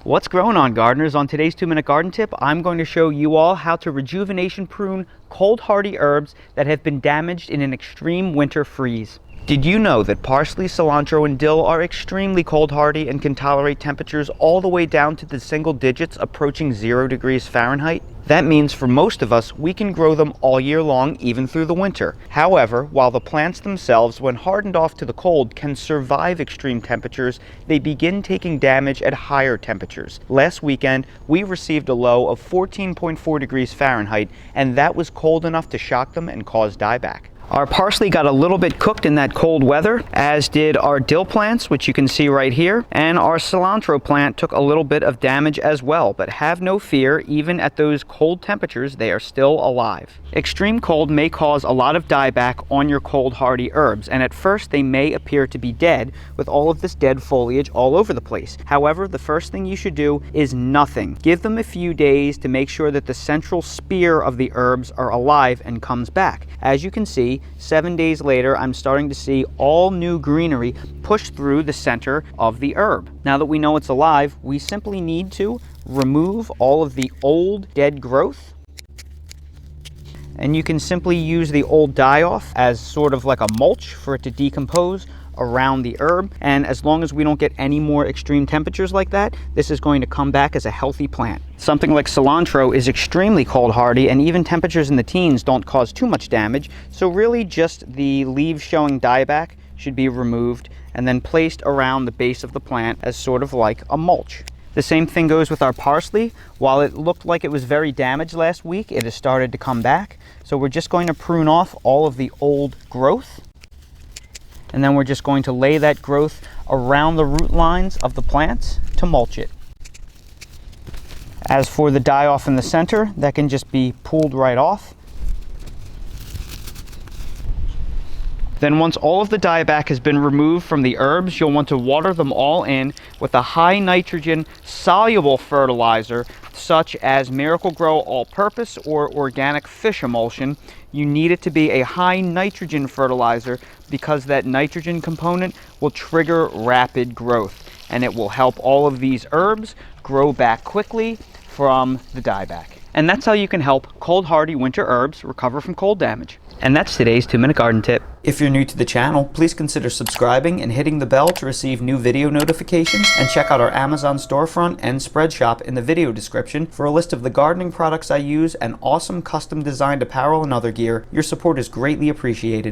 What's going on, gardeners? On today's 2-minute garden tip, I'm going to show you all how to rejuvenation prune cold hardy herbs that have been damaged in an extreme winter freeze. Did you know that parsley, cilantro, and dill are extremely cold hardy and can tolerate temperatures all the way down to the single digits approaching 0 degrees Fahrenheit? That means for most of us, we can grow them all year long, even through the winter. However, while the plants themselves, when hardened off to the cold, can survive extreme temperatures, they begin taking damage at higher temperatures. Last weekend, we received a low of 14.4 degrees Fahrenheit, and that was cold enough to shock them and cause dieback. Our parsley got a little bit cooked in that cold weather, as did our dill plants, which you can see right here, and our cilantro plant took a little bit of damage as well, but have no fear, even at those cold temperatures, they are still alive. Extreme cold may cause a lot of dieback on your cold hardy herbs, and at first they may appear to be dead with all of this dead foliage all over the place. However, the first thing you should do is nothing. Give them a few days to make sure that the central spear of the herbs are alive and comes back. As you can see, 7 days later, I'm starting to see all new greenery push through the center of the herb. Now that we know it's alive, we simply need to remove all of the old dead growth. And you can simply use the old die-off as sort of like a mulch for it to decompose around the herb. And as long as we don't get any more extreme temperatures like that, this is going to come back as a healthy plant. Something like cilantro is extremely cold hardy, and even temperatures in the teens don't cause too much damage. So really just the leaves showing dieback should be removed and then placed around the base of the plant as sort of like a mulch. The same thing goes with our parsley. While it looked like it was very damaged last week, it has started to come back. So we're just going to prune off all of the old growth. And then we're just going to lay that growth around the root lines of the plants to mulch it. As for the die-off in the center, that can just be pulled right off. Then once all of the dieback has been removed from the herbs, you'll want to water them all in with a high nitrogen soluble fertilizer such as Miracle-Gro All-Purpose or Organic Fish Emulsion. You need it to be a high nitrogen fertilizer because that nitrogen component will trigger rapid growth, and it will help all of these herbs grow back quickly from the dieback. And that's how you can help cold hardy winter herbs recover from cold damage. And that's today's 2-minute garden tip. If you're new to the channel, please consider subscribing and hitting the bell to receive new video notifications, and check out our Amazon storefront and spread shop in the video description for a list of the gardening products I use and awesome custom designed apparel and other gear. Your support is greatly appreciated.